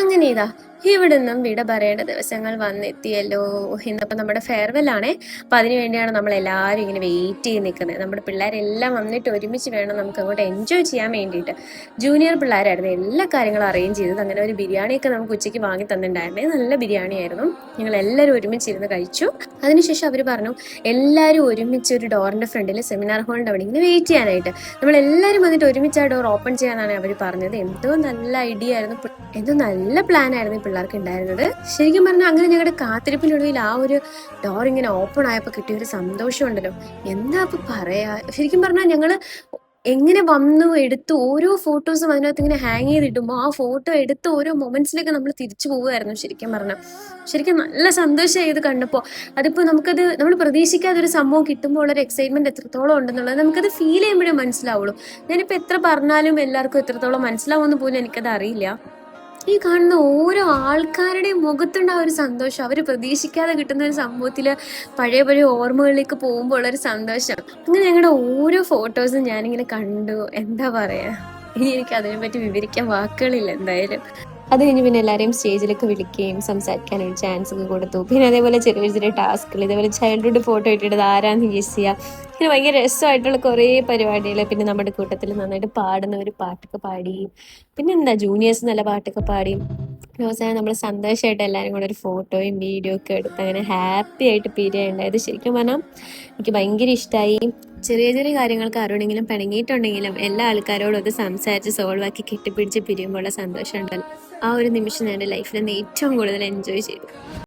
അങ്ങനെ ഇതാ ഇവിടെ നിന്നും വിട പറയേണ്ട ദിവസങ്ങൾ വന്നെത്തിയല്ലോ. ഇന്നിപ്പോൾ നമ്മുടെ ഫെയർവെൽ ആണേ. അപ്പം അതിന് വേണ്ടിയാണ് നമ്മൾ എല്ലാവരും ഇങ്ങനെ വെയിറ്റ് ചെയ്ത് നിൽക്കുന്നത്. നമ്മുടെ പിള്ളേരെല്ലാം വന്നിട്ട് ഒരുമിച്ച് വേണം നമുക്ക് അങ്ങോട്ട് എൻജോയ് ചെയ്യാൻ വേണ്ടിയിട്ട്. ജൂനിയർ പിള്ളേരായിരുന്നു എല്ലാ കാര്യങ്ങളും അറേഞ്ച് ചെയ്തത്. അങ്ങനെ ഒരു ബിരിയാണിയൊക്കെ നമുക്ക് ഉച്ചയ്ക്ക് വാങ്ങി തന്നിട്ടുണ്ടായിരുന്നേ. നല്ല ബിരിയാണി ആയിരുന്നു. ഞങ്ങൾ എല്ലാവരും ഒരുമിച്ചിരുന്ന് കഴിച്ചു. അതിനുശേഷം അവർ പറഞ്ഞു എല്ലാവരും ഒരുമിച്ച് ഒരു ഡോറിൻ്റെ ഫ്രണ്ടിൽ സെമിനാർ ഹാളിൻ്റെ അവിടെ ഇങ്ങനെ വെയിറ്റ് ചെയ്യാനായിട്ട്. നമ്മളെല്ലാവരും വന്നിട്ട് ഒരുമിച്ച് ആ ഡോർ ഓപ്പൺ ചെയ്യാനാണ് അവർ പറഞ്ഞത്. എന്തോ നല്ല ഐഡിയ ആയിരുന്നു, എന്തോ നല്ല പ്ലാൻ ആയിരുന്നു ഈ പിള്ളേർക്ക് ഉണ്ടായിരുന്നത്. ശരിക്കും പറഞ്ഞാൽ അങ്ങനെ ഞങ്ങളുടെ കാത്തിരിപ്പിനൊടുവിൽ ആ ഒരു ഡോർ ഇങ്ങനെ ഓപ്പൺ ആയപ്പോൾ കിട്ടിയ ഒരു സന്തോഷം ഉണ്ടല്ലോ, എന്താ ഇപ്പൊ പറയാ. ശരിക്കും പറഞ്ഞാൽ ഞങ്ങള് എങ്ങനെ വന്നു എടുത്തു ഓരോ ഫോട്ടോസും അതിനകത്ത് ഇങ്ങനെ ഹാങ് ചെയ്തിടുമ്പോൾ ആ ഫോട്ടോ എടുത്ത് ഓരോ മൊമെന്റ്സിലേക്ക് നമ്മൾ തിരിച്ചു പോവുമായിരുന്നു. ശരിക്കും പറഞ്ഞാൽ ശരിക്കും നല്ല സന്തോഷമായി ഇത് കണ്ടപ്പോൾ. അതിപ്പോൾ നമുക്കത് നമ്മൾ പ്രതീക്ഷിക്കാതെ ഒരു സംഭവം കിട്ടുമ്പോൾ ഒരു എക്സൈറ്റ്മെന്റ് എത്രത്തോളം ഉണ്ടെന്നുള്ളത് നമുക്കത് ഫീൽ ചെയ്യുമ്പോഴേ മനസ്സിലാവുള്ളൂ. ഞാനിപ്പോൾ എത്ര പറഞ്ഞാലും എല്ലാവർക്കും എത്രത്തോളം മനസ്സിലാവുമെന്ന് പോലും എനിക്കത് അറിയില്ല. ഈ കാണുന്ന ഓരോ ആൾക്കാരുടെയും മുഖത്തുണ്ട് ആ ഒരു സന്തോഷം. അവർ പ്രതീക്ഷിക്കാതെ കിട്ടുന്ന ഒരു സംഭവത്തിൽ പഴയ പഴയ ഓർമ്മകളിലേക്ക് പോകുമ്പോൾ ഉള്ളൊരു സന്തോഷം. അങ്ങനെ ഞങ്ങളുടെ ഓരോ ഫോട്ടോസും ഞാനിങ്ങനെ കണ്ടു. എന്താ പറയാ, ഇനി എനിക്ക് അതിനെപ്പറ്റി വിവരിക്കാൻ വാക്കുകളില്ല എന്തായാലും. അത് കഴിഞ്ഞ് പിന്നെ എല്ലാവരെയും സ്റ്റേജിലേക്ക് വിളിക്കുകയും സംസാരിക്കാനൊരു ചാൻസ് ഒക്കെ കൊടുത്തു. പിന്നെ അതേപോലെ ചെറിയ ചെറിയ ടാസ്കുകൾ, ഇതേപോലെ ചൈൽഡ്ഹുഡ് ഫോട്ടോ ഇട്ടിട്ട് ആരാന്ന് ഗെസ് ചെയ്യുക, ഇങ്ങനെ ഭയങ്കര രസമായിട്ടുള്ള കുറേ പരിപാടികൾ. പിന്നെ നമ്മുടെ കൂട്ടത്തിൽ നന്നായിട്ട് പാടുന്നവർ പാട്ടൊക്കെ പാടി, പിന്നെ എന്താ ജൂനിയേഴ്സ് നല്ല പാട്ടൊക്കെ പാടി. അവസാനം നമ്മൾ സന്തോഷമായിട്ട് എല്ലാവരും കൂടെ ഒരു ഫോട്ടോയും വീഡിയോ ഒക്കെ എടുത്ത് അങ്ങനെ ഹാപ്പി ആയിട്ട് പിരിയുണ്ടായത്. ശരിക്കും പറഞ്ഞാൽ എനിക്ക് ഭയങ്കര ഇഷ്ടമായി. ചെറിയ ചെറിയ കാര്യങ്ങൾക്ക് ആരോടെങ്കിലും പിണങ്ങിയിട്ടുണ്ടെങ്കിലും എല്ലാ ആൾക്കാരോടും അത് സംസാരിച്ച് സോൾവ് ആക്കി കെട്ടിപ്പിടിച്ച് പിരിയുമ്പോഴുള്ള സന്തോഷം ഉണ്ടല്ലോ, ആ ഒരു നിമിഷം ഞാൻ എൻ്റെ ലൈഫിൽ നിന്ന് ഏറ്റവും കൂടുതൽ എൻജോയ് ചെയ്തു.